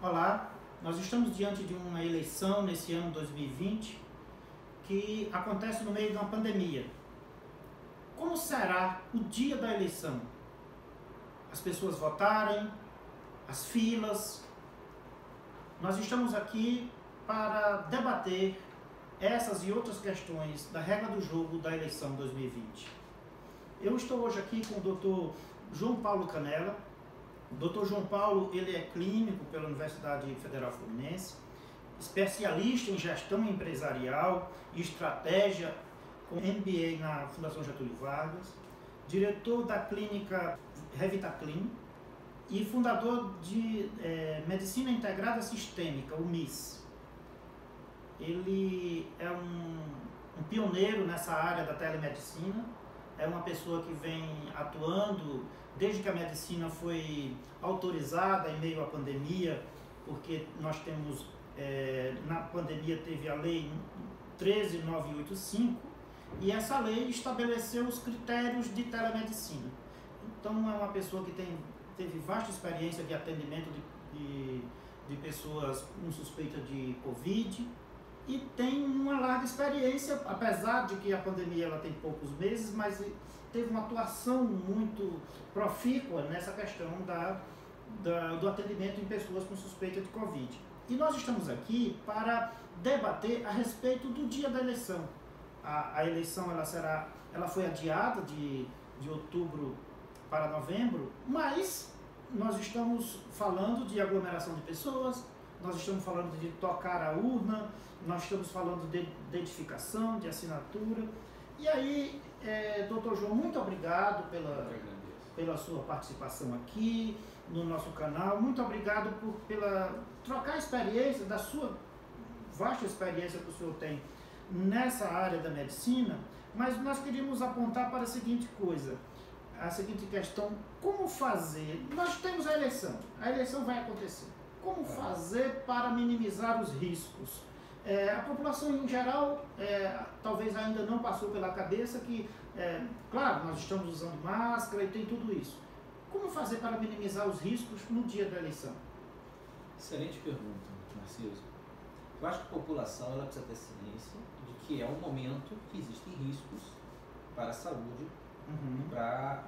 Olá, nós estamos diante de uma eleição nesse ano 2020 que acontece no meio de uma pandemia. Como será o dia da eleição? As pessoas votarem, as filas. Nós estamos aqui para debater essas e outras questões da regra do jogo da eleição 2020. Eu estou hoje aqui com o Dr. João Paulo Canella. O Dr. João Paulo, ele é clínico pela Universidade Federal Fluminense, especialista em gestão empresarial e estratégia, com MBA na Fundação Getúlio Vargas, diretor da clínica Revitaclim e fundador de Medicina Integrada Sistêmica, o MIS. Ele é um pioneiro nessa área da telemedicina, é uma pessoa que vem atuando desde que a medicina foi autorizada em meio à pandemia, porque nós temos, na pandemia teve a lei 13.985, e essa lei estabeleceu os critérios de telemedicina. Então é uma pessoa que teve vasta experiência de atendimento de pessoas com suspeita de Covid, e tem uma larga experiência, apesar de que a pandemia ela tem poucos meses, mas teve uma atuação muito profícua nessa questão do atendimento em pessoas com suspeita de Covid. E nós estamos aqui para debater a respeito do dia da eleição. A eleição ela foi adiada de outubro para novembro, mas nós estamos falando de aglomeração de pessoas, nós estamos falando de tocar a urna, nós estamos falando de identificação, de assinatura. E aí, doutor João, muito obrigado pela sua participação aqui no nosso canal. Muito obrigado pela trocar a experiência, da sua vasta experiência que o senhor tem nessa área da medicina. Mas nós queríamos apontar para a seguinte coisa, a seguinte questão: como fazer? Nós temos a eleição vai acontecer. Como fazer para minimizar os riscos? A população em geral talvez ainda não passou pela cabeça que, claro, nós estamos usando máscara e tem tudo isso. Como fazer para minimizar os riscos no dia da eleição? Excelente pergunta, Narciso. Eu acho que a população ela precisa ter ciência de que é um momento que existem riscos para a saúde, para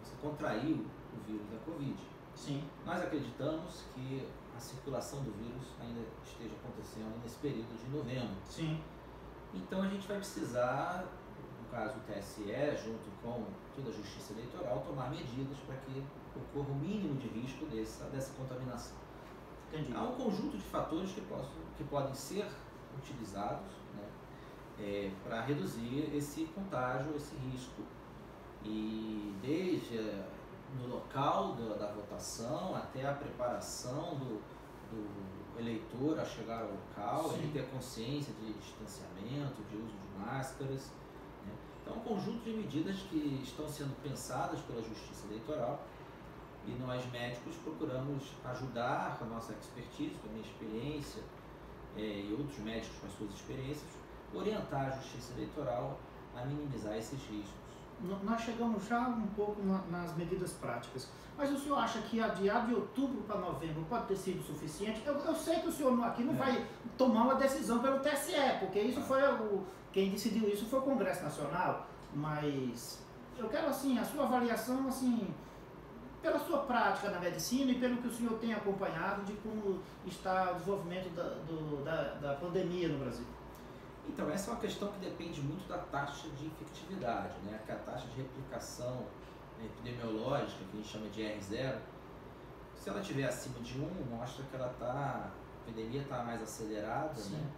você contrair o vírus da Covid. Sim. Nós acreditamos que a circulação do vírus ainda esteja acontecendo nesse período de novembro. Sim. Então a gente vai precisar, no caso o TSE, junto com toda a Justiça Eleitoral, tomar medidas para que ocorra o mínimo de risco dessa contaminação. Entendi. Há um conjunto de fatores que podem ser utilizados, né, para reduzir esse contágio, esse risco. E desde no local da votação até a preparação do eleitor a chegar ao local, Sim. ele ter consciência de distanciamento, de uso de máscaras, né? Então, um conjunto de medidas que estão sendo pensadas pela Justiça Eleitoral, e nós médicos procuramos ajudar com a nossa expertise, com a minha experiência, e outros médicos com as suas experiências, orientar a Justiça Eleitoral a minimizar esses riscos. Nós chegamos já um pouco nas medidas práticas, mas o senhor acha que adiar de outubro para novembro pode ter sido suficiente? Eu sei que o senhor aqui não vai tomar uma decisão pelo TSE, porque isso foi quem decidiu isso foi o Congresso Nacional, mas eu quero assim a sua avaliação assim pela sua prática na medicina e pelo que o senhor tem acompanhado de como está o desenvolvimento da pandemia no Brasil. Então, essa é uma questão que depende muito da taxa de infectividade, né? Que a taxa de replicação epidemiológica, que a gente chama de R0, se ela estiver acima de 1, mostra que a epidemia está mais acelerada, né?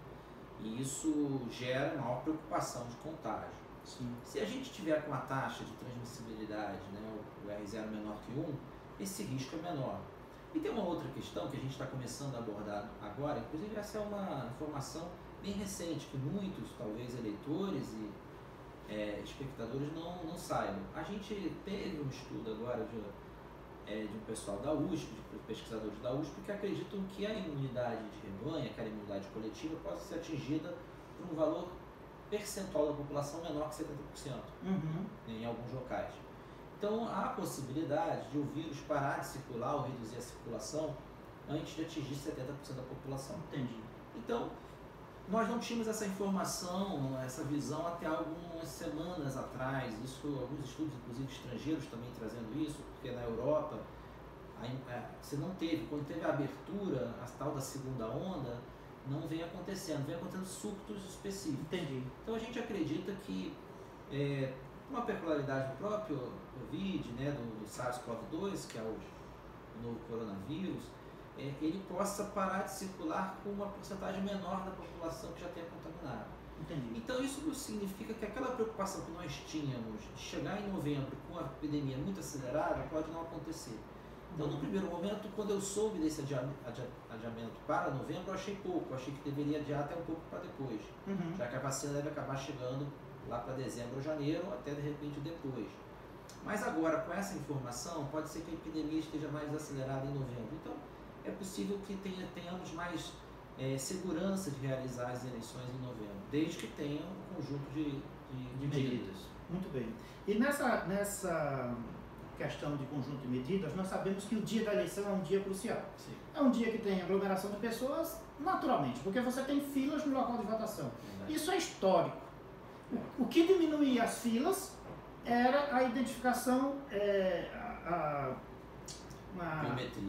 E isso gera maior preocupação de contágio. Sim. Se a gente tiver com a taxa de transmissibilidade, né, o R0 menor que 1, esse risco é menor. E tem uma outra questão que a gente está começando a abordar agora, inclusive essa é uma informação bem recente, que muitos, talvez, eleitores e espectadores não saibam. A gente teve um estudo agora de um pessoal da USP, de pesquisadores da USP, que acreditam que a imunidade de rebanho, aquela imunidade coletiva, possa ser atingida por um valor percentual da população menor que 70%, em alguns locais. Então, há a possibilidade de o vírus parar de circular ou reduzir a circulação antes de atingir 70% da população. Entendi. Então, nós não tínhamos essa informação, essa visão até algumas semanas atrás. Isso, alguns estudos, inclusive estrangeiros, também trazendo isso, porque na Europa, você não teve, quando teve a abertura, a tal da segunda onda, não vem acontecendo surtos específicos. Entendi. Então a gente acredita que uma peculiaridade do próprio Covid, né, do SARS-CoV-2, que é o novo coronavírus, ele possa parar de circular com uma porcentagem menor da população que já tenha contaminado. Entendi. Então isso significa que aquela preocupação que nós tínhamos de chegar em novembro com a epidemia muito acelerada pode não acontecer. Então, no primeiro momento, quando eu soube desse adiamento para novembro, eu achei pouco, eu achei que deveria adiar até um pouco para depois, já que a vacina deve acabar chegando lá para dezembro ou janeiro, até de repente depois. Mas agora, com essa informação, pode ser que a epidemia esteja mais acelerada em novembro. Então, é possível que tenhamos mais segurança de realizar as eleições em novembro, desde que tenha um conjunto de medidas. Muito bem. E nessa questão de conjunto de medidas, nós sabemos que o dia da eleição é um dia crucial. Sim. É um dia que tem aglomeração de pessoas, naturalmente, porque você tem filas no local de votação. Isso é histórico. O que diminuía as filas era a identificação,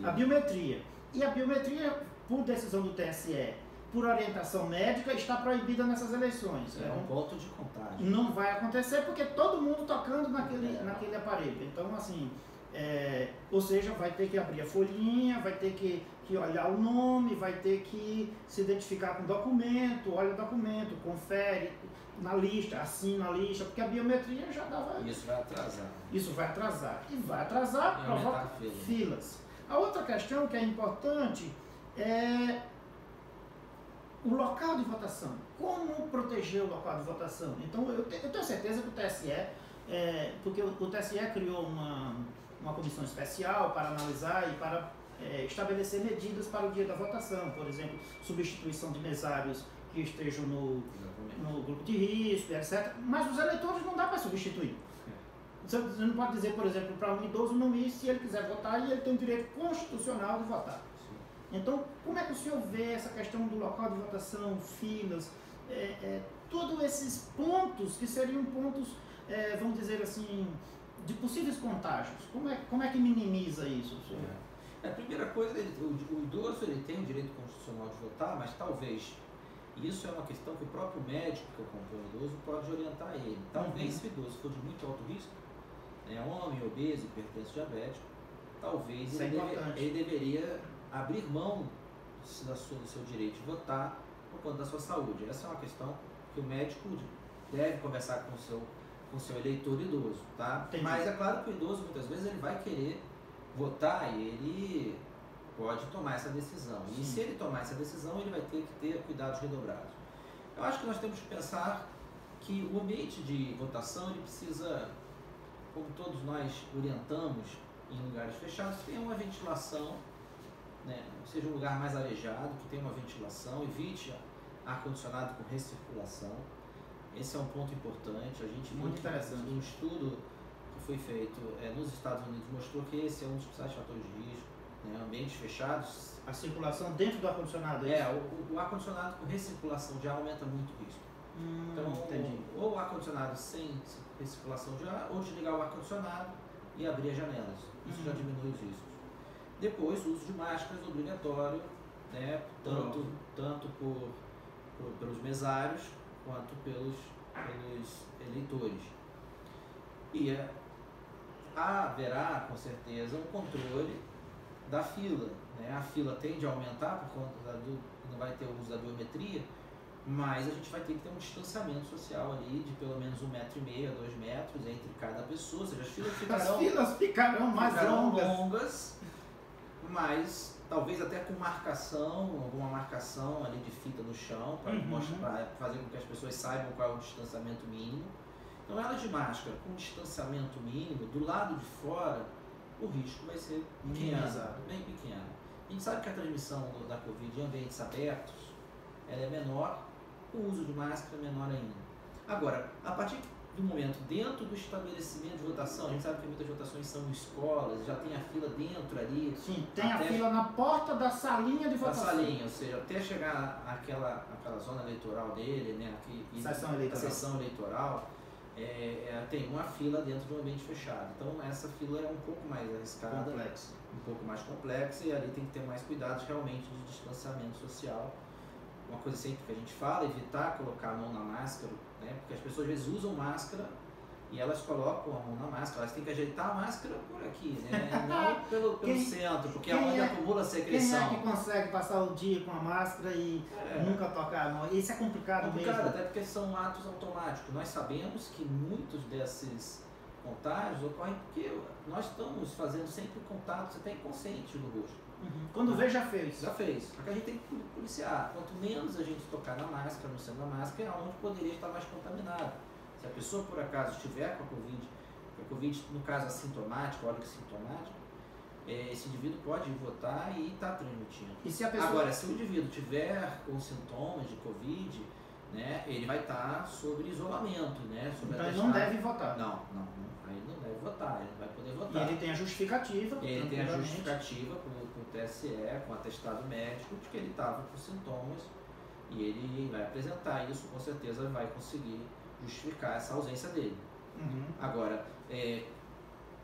a biometria. E a biometria, por decisão do TSE, por orientação médica, está proibida nessas eleições. É um ponto de contágio. Não vai acontecer porque todo mundo tocando naquele aparelho. Então, assim, ou seja, vai ter que abrir a folhinha, vai ter que olhar o nome, vai ter que se identificar com o documento, olha o documento, confere na lista, assina a lista, porque a biometria já dava... Isso vai atrasar. Isso vai atrasar. E vai atrasar, provoca filas. A outra questão que é importante é o local de votação. Como proteger o local de votação? Então, eu tenho certeza que o TSE, porque o TSE criou uma comissão especial para analisar e para estabelecer medidas para o dia da votação. Por exemplo, substituição de mesários que estejam no grupo de risco, etc. Mas os eleitores não dá para substituir. Você não pode dizer, por exemplo, para um idoso não ir se ele quiser votar e ele tem o direito constitucional de votar. Então, como é que o senhor vê essa questão do local de votação, filas, todos esses pontos que seriam pontos, vamos dizer assim, de possíveis contágios? Como é que minimiza isso, senhor? A primeira coisa, o idoso ele tem o direito constitucional de votar, mas talvez, isso é uma questão que o próprio médico que acompanha o idoso pode orientar ele. Talvez se o idoso for de muito alto risco, homem, obeso, hipertenso, diabético, talvez ele deveria abrir mão do seu direito de votar por conta da sua saúde. Essa é uma questão que o médico deve conversar com o seu eleitor idoso, tá? Entendi. Mas é claro que o idoso muitas vezes ele vai querer votar e ele pode tomar essa decisão. E se ele tomar essa decisão, ele vai ter que ter cuidados redobrados. Eu acho que nós temos que pensar que o ambiente de votação ele precisa, como todos nós orientamos em lugares fechados, tenha uma ventilação, seja um lugar mais arejado, que tenha uma ventilação, evite ar-condicionado com recirculação. Esse é um ponto importante. A gente muito interessante. Um estudo que foi feito nos Estados Unidos mostrou que esse é um dos principais fatores de risco. Ambientes fechados. A circulação dentro do ar-condicionado? O ar-condicionado com recirculação de ar aumenta muito o risco. Então, entendi. ou o ar-condicionado sem recirculação de ar, ou desligar o ar-condicionado e abrir as janelas. Isso já diminui os riscos. Depois, o uso de máscaras obrigatório, tanto pelos mesários quanto pelos eleitores. E haverá, com certeza, um controle da fila. A fila tende a aumentar por conta não vai ter o uso da biometria, mas a gente vai ter que ter um distanciamento social ali de pelo menos 1,5 metro a 2 metros entre cada pessoa, ou seja, as filas ficarão mais longas, mas talvez até com alguma marcação ali de fita no chão para fazer com que as pessoas saibam qual é o distanciamento mínimo. Então, elas de máscara com distanciamento mínimo, do lado de fora, o risco vai ser bem pequeno. A gente sabe que a transmissão da Covid em ambientes abertos ela é menor, o uso de máscara é menor ainda. Agora, a partir do momento dentro do estabelecimento de votação. A gente sabe que muitas votações são em escolas, já tem a fila dentro ali. Sim, tem a fila na porta da salinha de da votação. salinha, ou seja, até chegar àquela zona eleitoral dele, né, a sessão eleitoral, tem uma fila dentro de um ambiente fechado. Então essa fila é um pouco mais arriscada, um pouco mais complexa, e ali tem que ter mais cuidados realmente de distanciamento social. Uma coisa sempre que a gente fala, evitar colocar a mão na máscara, né, porque as pessoas às vezes usam máscara e elas colocam a mão na máscara, elas têm que ajeitar a máscara por aqui, né? Não pelo centro, porque é onde acumula a secreção. Quem é que consegue passar o dia com a máscara e nunca tocar a mão? Isso é complicado mesmo. Até porque são atos automáticos. Nós sabemos que muitos desses contágios ocorrem porque nós estamos fazendo sempre contato, você está inconsciente no rosto. Quando vê, já fez. Já fez. Só que a gente tem que policiar. Quanto menos a gente tocar na máscara, no centro da máscara, é onde poderia estar mais contaminado. Se a pessoa por acaso estiver com a Covid, no caso assintomático, óleo sintomático, esse indivíduo pode ir votar e está transmitindo. E se a pessoa... Agora, se o indivíduo tiver com sintomas de Covid, né, ele vai estar sobre isolamento, né? Então ele não deve votar. Não. Aí ele não deve votar, ele não vai poder votar. E ele tem a justificativa. Ele tem a justificativa com o TSE, com o atestado médico, de que ele estava com sintomas, e ele vai apresentar isso, com certeza vai conseguir justificar essa ausência dele. Agora,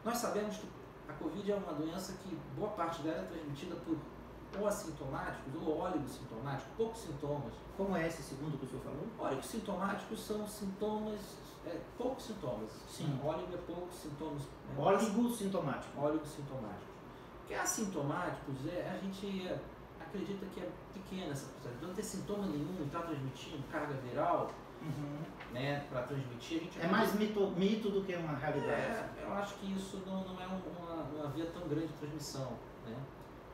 nós sabemos que a Covid é uma doença que boa parte dela é transmitida por ou assintomáticos ou oligossintomáticos, poucos sintomas. Como é esse segundo que o senhor falou? Oligossintomáticos são sintomas, poucos sintomas. Sim. Óligo é poucos sintomas. Oligossintomático. Oligossintomáticos. Porque assintomáticos, a gente acredita que é pequena essa possibilidade. Não ter sintoma nenhum e estar transmitindo carga viral, né, para transmitir, a gente é mais mito do que uma realidade. Eu acho que isso não é uma via tão grande de transmissão, né?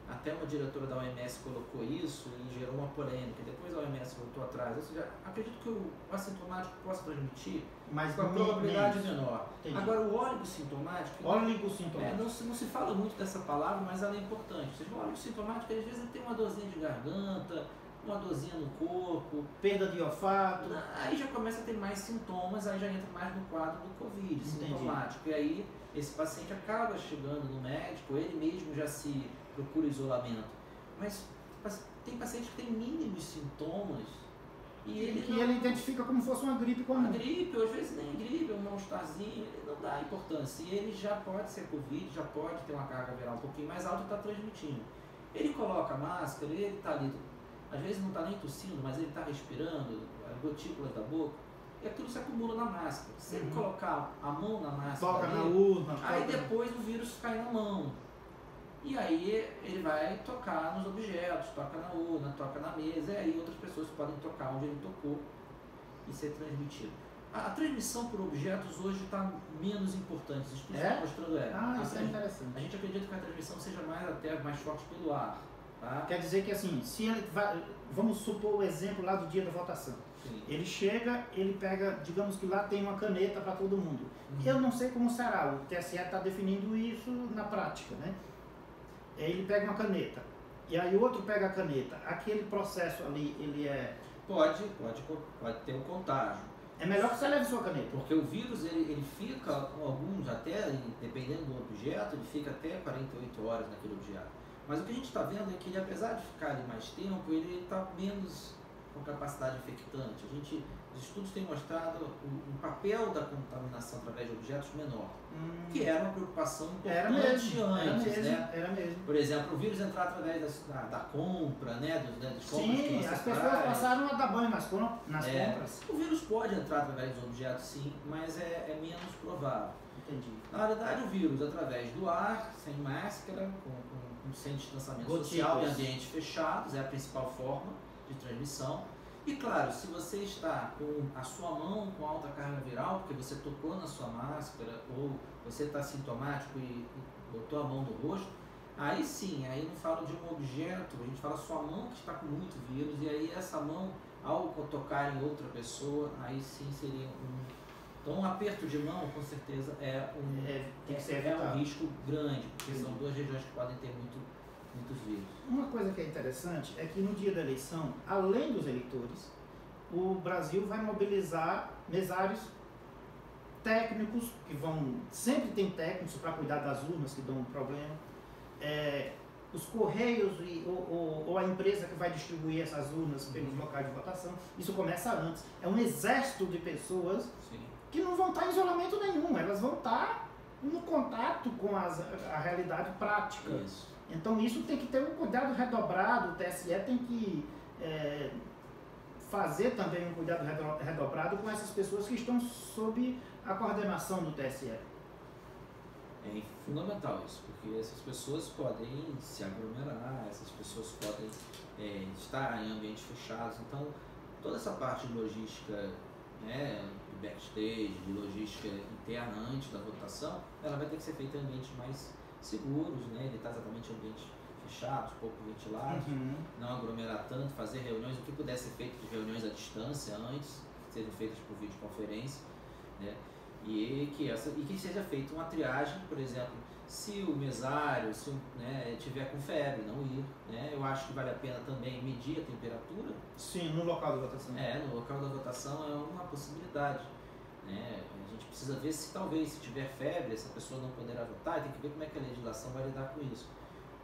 Até uma diretora da OMS colocou isso e gerou uma polêmica. Depois a OMS voltou atrás. Ou seja, acredito que o assintomático possa transmitir, mas com a probabilidade menor. Entendi. Agora, o oligossintomático... Não se fala muito dessa palavra, mas ela é importante. Ou seja, o oligossintomático, às vezes, ele tem uma dorzinha de garganta, uma dorzinha no corpo, perda de olfato. Aí já começa a ter mais sintomas, aí já entra mais no quadro do Covid, sintomático. E aí, esse paciente acaba chegando no médico, ele mesmo já se... procura isolamento, mas tem paciente que tem mínimos sintomas e ele identifica como se fosse uma gripe comum. Uma gripe, ou às vezes nem gripe, um mal-estarzinho, ele não dá importância, e ele já pode ser Covid, já pode ter uma carga viral um pouquinho mais alta e está transmitindo. Ele coloca a máscara, ele está ali, às vezes não está nem tossindo, mas ele está respirando, gotículas da boca, e aquilo se acumula na máscara. Se ele colocar a mão na máscara, toca na urna, aí depois o vírus cai na mão. E aí ele vai tocar nos objetos, toca na urna, toca na mesa, e aí outras pessoas podem tocar onde ele tocou e ser transmitido. A transmissão por objetos hoje está menos importante, os estudos estão mostrando isso é interessante. A gente acredita que a transmissão seja mais forte pelo ar. Tá? Quer dizer que assim, se ele vai, vamos supor o exemplo lá do dia da votação. Sim. Ele chega, ele pega, digamos que lá tem uma caneta para todo mundo. Eu não sei como será, o TSE está definindo isso na prática, né? Ele pega uma caneta, e aí o outro pega a caneta. Aquele processo ali, ele é... Pode ter um contágio. É melhor que você leve sua caneta. Porque o vírus, ele fica, alguns até, dependendo do objeto, ele fica até 48 horas naquele objeto. Mas o que a gente está vendo é que ele, apesar de ficar ali mais tempo, ele está menos com capacidade infectante. Os estudos têm mostrado o papel da contaminação através de objetos menor, que era uma preocupação importante antes, né? Era mesmo. Por exemplo, o vírus entrar através da compra, né? Dos compras que você as pessoas passaram a dar banho nas compras. O vírus pode entrar através dos objetos, sim, mas é menos provável. Entendi. Na realidade, o vírus, através do ar, sem máscara, sem distanciamento social, em ambientes fechados, é a principal forma de transmissão. E claro, se você está com a sua mão com alta carga viral, porque você tocou na sua máscara, ou você está sintomático e botou a mão no rosto, aí sim, aí não falo de um objeto, a gente fala sua mão que está com muito vírus, e aí essa mão, ao tocar em outra pessoa, aí sim seria Então um aperto de mão, com certeza, é um risco grande, porque são duas regiões que podem ter muitos vírus. Uma coisa que é interessante é que no dia da eleição, além dos eleitores, o Brasil vai mobilizar mesários técnicos, que sempre tem técnicos para cuidar das urnas que dão um problema, os correios ou a empresa que vai distribuir essas urnas pelos locais de votação. Isso começa antes. É um exército de pessoas Sim. que não vão estar em isolamento nenhum, elas vão estar no contato com a realidade prática. Isso. Então isso tem que ter um cuidado redobrado, o TSE tem que fazer também um cuidado redobrado com essas pessoas que estão sob a coordenação do TSE. É fundamental isso, porque essas pessoas podem se aglomerar, essas pessoas podem estar em ambientes fechados, então toda essa parte de logística, né, de backstage, de logística interna antes da votação, ela vai ter que ser feita em ambientes mais seguros, né, evitar exatamente ambientes fechados, pouco ventilados, não aglomerar tanto, fazer reuniões, o que puder ser feito de reuniões à distância antes, sejam feitas por videoconferência, né, e que seja feita uma triagem, por exemplo, se o mesário tiver com febre, não ir, né, eu acho que vale a pena também medir a temperatura. Sim, no local da votação. No local da votação é uma possibilidade, né, a gente precisa ver se talvez, se tiver febre, essa pessoa não poderá votar, e tem que ver como é que a legislação vai lidar com isso.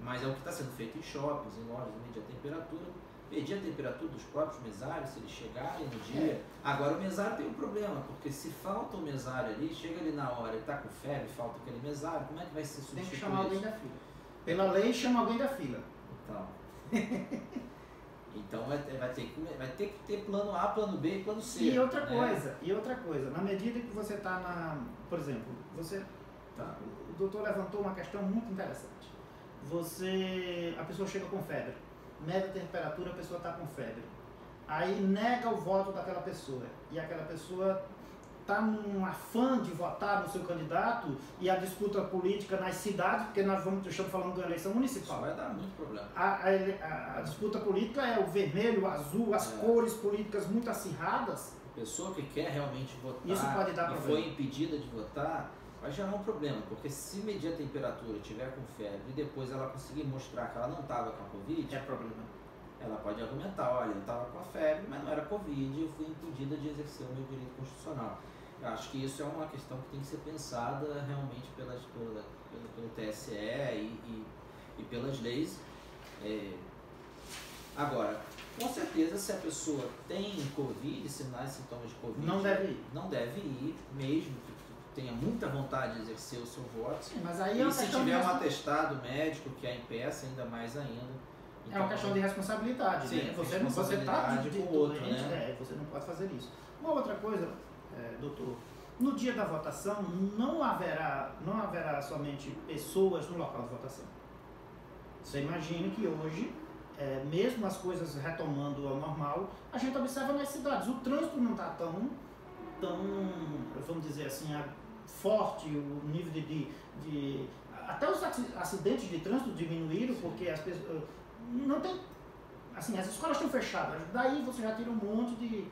Mas é o que está sendo feito em shoppings, em lojas, medir a temperatura dos próprios mesários, se eles chegarem no dia. Agora o mesário tem um problema, porque se falta o mesário ali, chega ali na hora e está com febre, falta aquele mesário, como é que vai ser substituído? Tem que chamar alguém da fila. Pela lei, chama alguém da fila. Então vai ter que ter plano A, plano B e plano C. E outra coisa, na medida que você está por exemplo, o doutor levantou uma questão muito interessante. A pessoa chega com febre, mede a temperatura, a pessoa está com febre. Aí nega o voto daquela pessoa. E aquela pessoa está num afã de votar no seu candidato e a disputa política nas cidades, porque estamos falando de uma eleição municipal. Isso vai dar muito problema. A disputa política é o vermelho, o azul, as cores políticas muito acirradas. A pessoa que quer realmente votar isso pode dar e problema. foi impedida de votar, vai gerar um problema, porque se medir a temperatura, tiver com febre e depois ela conseguir mostrar que ela não estava com a Covid, é problema. Ela pode argumentar, olha, eu estava com a febre, mas não era Covid, eu fui impedida de exercer o meu direito constitucional. Eu acho que isso é uma questão que tem que ser pensada realmente pelo TSE e pelas leis. Agora, com certeza, se a pessoa tem Covid, sinais e sintomas de Covid, não deve ir, mesmo que tenha muita vontade de exercer o seu voto. Sim, mas aí e se tiver um atestado médico que a impeça, ainda mais ainda. Então, é uma questão de responsabilidade. Sim, né? Você está de outro, né? Você não pode fazer isso. Uma outra coisa, doutor, no dia da votação não haverá somente pessoas no local de votação. Você imagina que hoje, mesmo as coisas retomando ao normal, a gente observa nas cidades. O trânsito não está tão, vamos dizer assim, forte, o nível de até os acidentes de trânsito diminuíram, porque as pessoas não tem, assim, as escolas estão fechadas, daí você já tira um monte de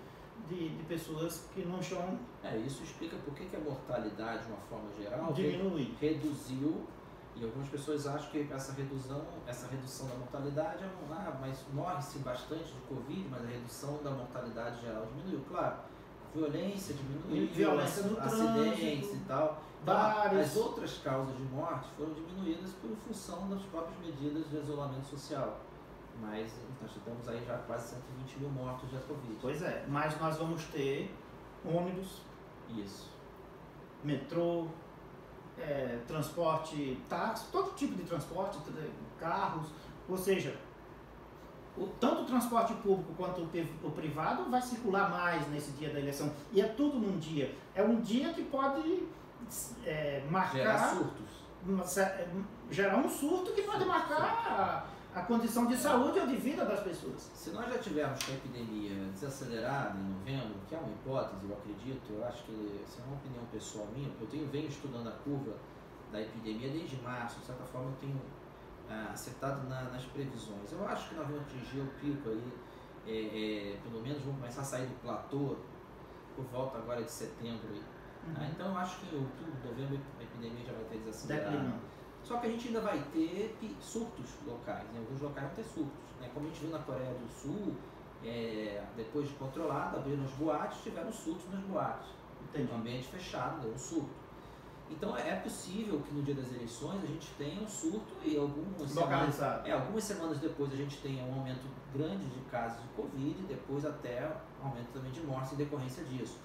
pessoas que não estão... Isso explica por que a mortalidade, de uma forma geral, reduziu, e algumas pessoas acham que essa redução da mortalidade mas morre-se bastante de Covid, mas a redução da mortalidade geral diminuiu, claro. Violência diminuiu, acidentes e tal. As outras causas de morte foram diminuídas por função das próprias medidas de isolamento social. Mas nós estamos aí já quase 120 mil mortos de Covid. Pois é, mas nós vamos ter ônibus, metrô, transporte, táxi, todo tipo de transporte, carros, ou seja, tanto o transporte público quanto o privado vai circular mais nesse dia da eleição. E é tudo num dia. É um dia que pode marcar... Gerar um surto que pode marcar a condição de saúde ou de vida das pessoas. Se nós já tivermos com a epidemia desacelerada em novembro, que é uma hipótese, eu acredito, eu acho que essa é uma opinião pessoal minha, porque eu venho estudando a curva da epidemia desde março, de certa forma eu tenho acertado nas previsões. Eu acho que nós vamos atingir o pico aí, pelo menos vamos começar a sair do platô por volta agora de setembro. Então eu acho que em outubro, novembro, a epidemia já vai ter desacelerado. Só que a gente ainda vai ter surtos locais, em alguns locais vão ter surtos. Né? Como a gente viu na Coreia do Sul, depois de controlado, abriram as boates, tiveram surtos nas boates. um ambiente fechado, deu um surto. Então é possível que no dia das eleições a gente tenha um surto e algumas semanas depois a gente tenha um aumento grande de casos de Covid e depois até um aumento também de mortes em decorrência disso.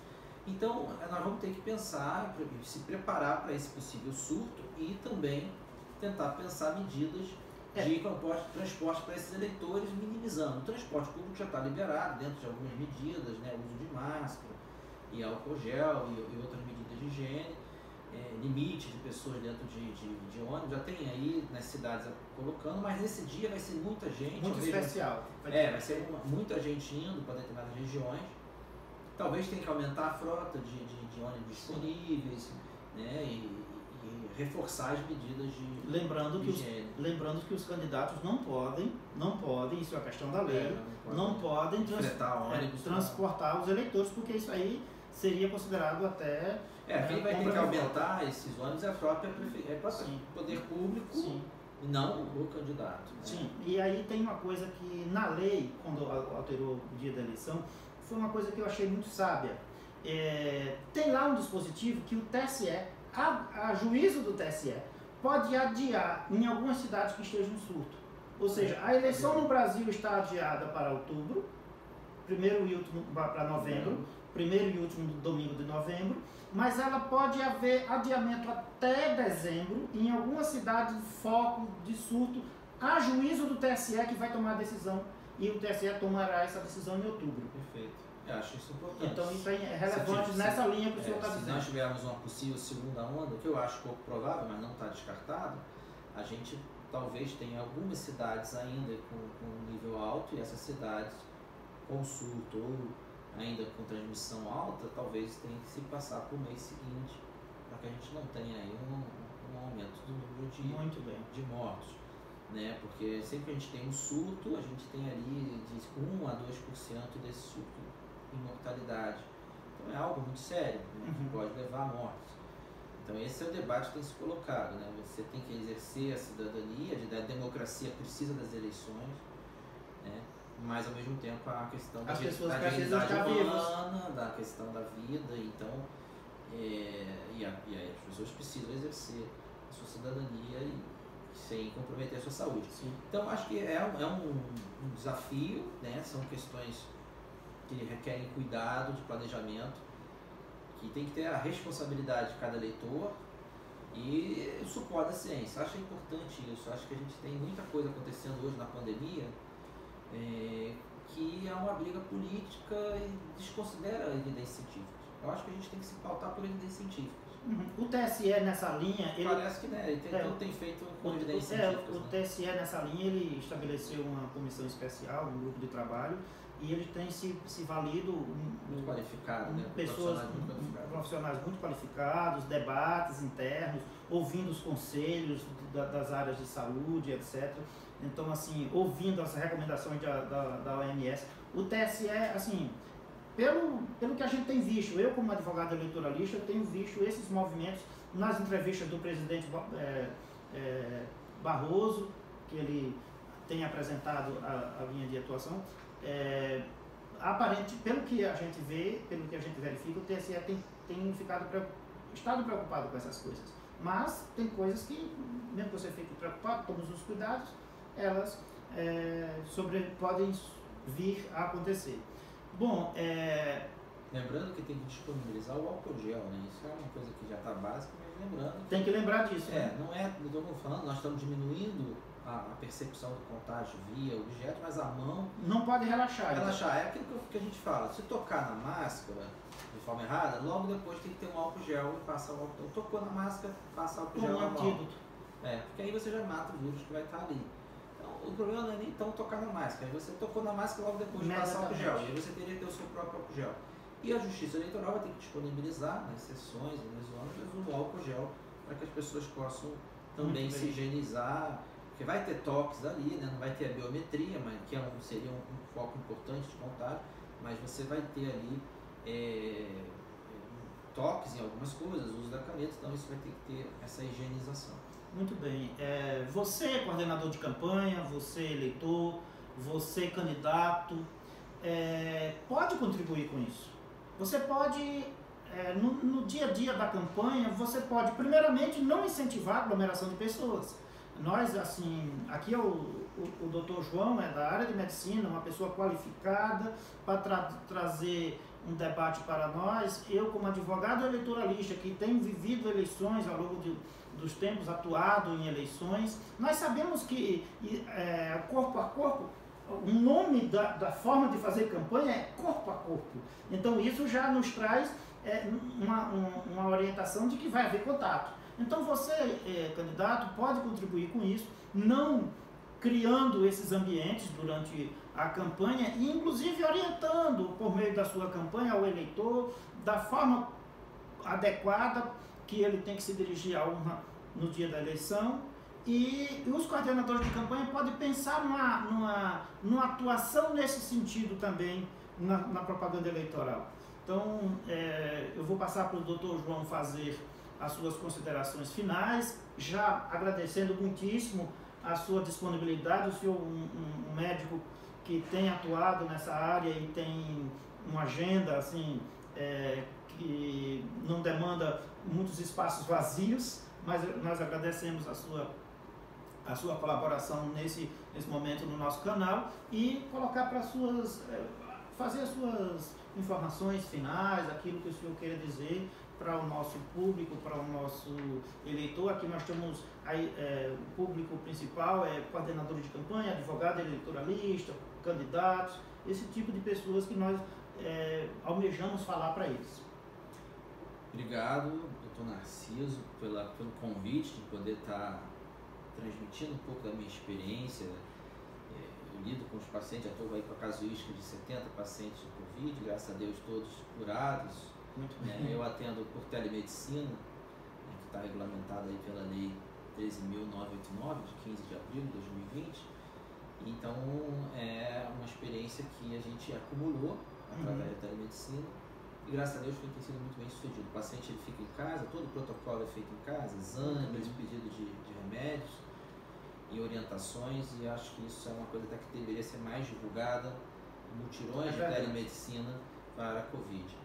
Então nós vamos ter que pensar, se preparar para esse possível surto e também tentar pensar medidas de transporte para esses eleitores, minimizando. O transporte público já está liberado dentro de algumas medidas, né, uso de máscara e álcool gel e outras medidas de higiene, limite de pessoas dentro de ônibus, já tem aí nas cidades colocando, mas nesse dia vai ser muita gente. Muito especial. Vai ser muita gente indo para determinadas regiões. Talvez tenha que aumentar a frota de ônibus disponíveis, né, e reforçar as medidas de higiene. Lembrando que os candidatos não podem, isso é a questão da lei, não podem transportar os eleitores, porque isso aí seria considerado até... quem vai ter que aumentar esses ônibus é a própria poder público. Sim. E não o candidato. Né? Sim, e aí tem uma coisa que na lei, quando alterou o dia da eleição, foi uma coisa que eu achei muito sábia. Tem lá um dispositivo que o TSE, a juízo do TSE, pode adiar em algumas cidades que estejam em surto. Ou seja, a eleição no Brasil está adiada para outubro, primeiro e último para novembro, primeiro e último domingo de novembro, mas ela pode haver adiamento até dezembro em alguma cidade de foco de surto, a juízo do TSE que vai tomar a decisão, e o TSE tomará essa decisão em outubro. Perfeito. Eu acho isso importante. Então isso é relevante nessa linha que o senhor está dizendo. Se nós tivermos uma possível segunda onda, que eu acho pouco provável, mas não está descartado, a gente talvez tenha algumas cidades ainda com nível alto, e essas cidades com surto ou ainda com transmissão alta, talvez tenha que se passar para o mês seguinte, para que a gente não tenha aí um aumento do número de mortos. Né? Porque sempre que a gente tem um surto, a gente tem ali de 1 a 2% desse surto em mortalidade. Então é algo muito sério, né? Que pode levar a mortes. Então esse é o debate que tem se colocado. Né? Você tem que exercer a cidadania, a democracia precisa das eleições, né? Mas ao mesmo tempo a questão da dignidade humana, da questão da vida, então e as pessoas precisam exercer a sua cidadania sem comprometer a sua saúde. Sim. Então acho que é um desafio, né? São questões que requerem cuidado, de planejamento, que tem que ter a responsabilidade de cada eleitor e o suporte da ciência. Acho importante isso. Acho que a gente tem muita coisa acontecendo hoje na pandemia que é uma briga política e desconsidera a evidência científica. Eu acho que a gente tem que se pautar por evidências científicas. O TSE nessa linha... Parece que né, tem feito com evidências científicas. O TSE nessa linha, ele estabeleceu uma comissão especial, um grupo de trabalho, e ele tem se valido muito qualificado, né? Profissionais muito qualificados, debates internos, ouvindo os conselhos das áreas de saúde, etc. Então, assim, ouvindo as recomendações da OMS. O TSE, assim, pelo que a gente tem visto, eu como advogado eleitoralista, eu tenho visto esses movimentos nas entrevistas do presidente Barroso, que ele tem apresentado a linha de atuação. Aparente, pelo que a gente vê, pelo que a gente verifica, o TSE tem estado preocupado com essas coisas. Mas tem coisas que, mesmo que você fique preocupado, tome os cuidados, elas podem vir a acontecer. Bom, lembrando que tem que disponibilizar o álcool gel, né? Isso é uma coisa que já está básica, mas lembrando... Tem que lembrar disso, né? Não estamos falando, nós estamos diminuindo a percepção do contágio via objeto, mas a mão... Não pode relaxar. Relaxar, é aquilo que a gente fala, se tocar na máscara de forma errada, logo depois tem que ter um álcool gel e passa o álcool gel. Tocou na máscara, passa álcool gel na mão. Porque aí você já mata o vírus que vai estar ali. Então, o problema não é nem tão tocar na máscara, aí você tocou na máscara logo depois passa álcool gel, e aí você teria que ter o seu próprio álcool gel. E a Justiça Eleitoral vai ter que disponibilizar, nas sessões e nas zonas, o álcool gel para que as pessoas possam também se higienizar, porque vai ter toques ali, né? Não vai ter a biometria, mas que seria um foco importante de contágio, mas você vai ter ali toques em algumas coisas, uso da caneta, então isso vai ter que ter essa higienização. Muito bem. Você, coordenador de campanha, você, eleitor, você, candidato, pode contribuir com isso. Você pode no dia a dia da campanha, você pode, primeiramente, não incentivar a aglomeração de pessoas. Nós, assim, aqui é o Dr. João é da área de medicina, uma pessoa qualificada para trazer um debate para nós. Eu, como advogado eleitoralista, que tenho vivido eleições ao longo dos tempos, atuado em eleições, nós sabemos que corpo a corpo, o nome da forma de fazer campanha é corpo a corpo. Então isso já nos traz uma orientação de que vai haver contato. Então você, candidato, pode contribuir com isso, não criando esses ambientes durante a campanha e inclusive orientando por meio da sua campanha ao eleitor da forma adequada que ele tem que se dirigir a urna no dia da eleição. E os coordenadores de campanha podem pensar numa atuação nesse sentido também na propaganda eleitoral. Então, eu vou passar para o Dr. João fazer as suas considerações finais, já agradecendo muitíssimo a sua disponibilidade. O senhor um médico que tem atuado nessa área e tem uma agenda assim, que não demanda muitos espaços vazios, mas nós agradecemos a sua colaboração nesse momento no nosso canal e colocar para fazer as suas informações finais, aquilo que o senhor queira dizer para o nosso público, para o nosso eleitor. Aqui nós temos o público principal, coordenador de campanha, advogado eleitoralista, candidatos, esse tipo de pessoas que nós almejamos falar para eles. Obrigado, doutor Narciso, pelo convite de poder estar transmitindo um pouco da minha experiência. Eu lido com os pacientes, já estou aí com a casuística de 70 pacientes de Covid, graças a Deus todos curados. Muito bem. Eu atendo por telemedicina, que está regulamentado aí pela lei 13.989, de 15 de abril de 2020. Então, é uma experiência que a gente acumulou através da telemedicina e, graças a Deus, tem sido muito bem sucedido. O paciente ele fica em casa, todo o protocolo é feito em casa, exames, pedido de remédios e orientações, e acho que isso é uma coisa até que deveria ser mais divulgada, mutirões de telemedicina para a Covid.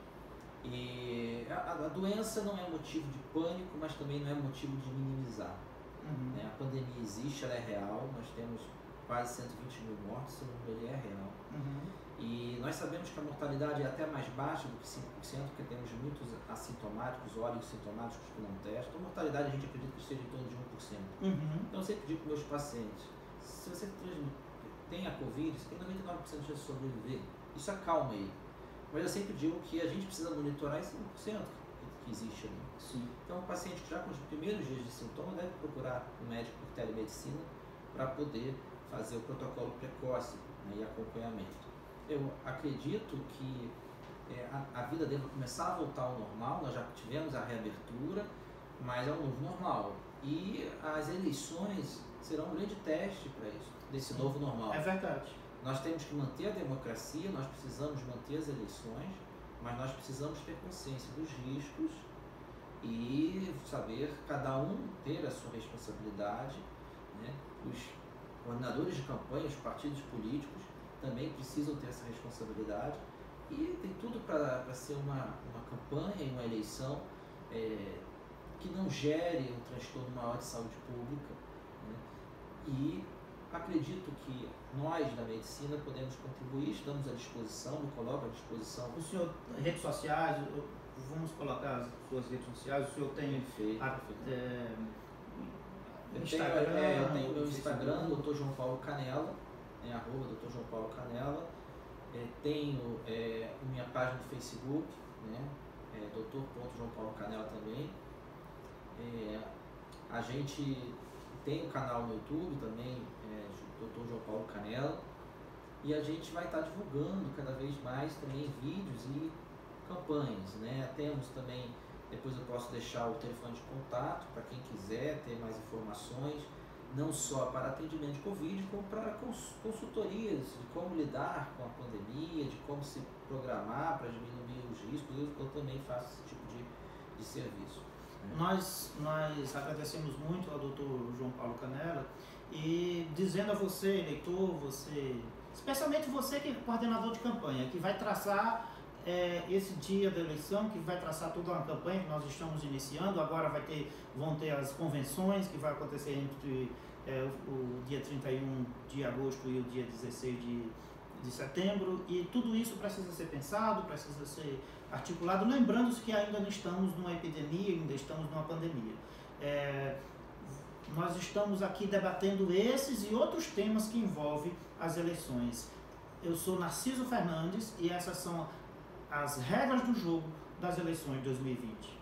E a doença não é motivo de pânico, mas também não é motivo de minimizar. A pandemia existe, ela é real, nós temos quase 120 mil mortos, esse número ele é real. E nós sabemos que a mortalidade é até mais baixa do que 5%, porque temos muitos assintomáticos, sintomáticos que não testam. A mortalidade a gente acredita que seja em torno de 1%. Então eu sempre digo para meus pacientes, se você tem a Covid, você tem 99% de chance de sobreviver. Isso acalma ele. Mas eu sempre digo que a gente precisa monitorar esse 1% que existe ali. Sim. Então o paciente que já com os primeiros dias de sintoma deve procurar um médico por telemedicina para poder fazer o protocolo precoce, né, e acompanhamento. Eu acredito que a vida deve começar a voltar ao normal. Nós já tivemos a reabertura, mas é um novo normal. E as eleições serão um grande teste para isso, desse novo normal. É verdade. Nós temos que manter a democracia, nós precisamos manter as eleições, mas nós precisamos ter consciência dos riscos e saber cada um ter a sua responsabilidade, né? Os coordenadores de campanha, os partidos políticos também precisam ter essa responsabilidade, e tem tudo para ser uma campanha e uma eleição que não gere um transtorno maior de saúde pública, né? E acredito que nós da medicina podemos contribuir, estamos à disposição, me coloco à disposição. O senhor, redes sociais, vamos colocar as suas redes sociais, o senhor tem Instagram? Eu tenho meu Instagram, Dr. João Paulo Canella, @Dr. João Paulo Canella. Tenho minha página no Facebook, né? Dr. João Paulo Canella também. A gente tem um canal no YouTube também, Dr. João Paulo Canella, e a gente vai estar divulgando cada vez mais também vídeos e campanhas, né? Temos também, depois eu posso deixar o telefone de contato para quem quiser ter mais informações, não só para atendimento de Covid, como para consultorias de como lidar com a pandemia, de como se programar para diminuir os riscos. Eu também faço esse tipo de serviço. Nós agradecemos muito ao Dr. João Paulo Canella e dizendo a você, eleitor, especialmente você que é coordenador de campanha, que vai traçar esse dia da eleição, que vai traçar toda uma campanha que nós estamos iniciando. Agora vão ter as convenções que vai acontecer entre o dia 31 de agosto e o dia 16 de setembro, e tudo isso precisa ser pensado, precisa ser articulado, lembrando-se que ainda não estamos numa epidemia, ainda estamos numa pandemia. Nós estamos aqui debatendo esses e outros temas que envolvem as eleições. Eu sou Narciso Fernandes e essas são as regras do jogo das eleições de 2020.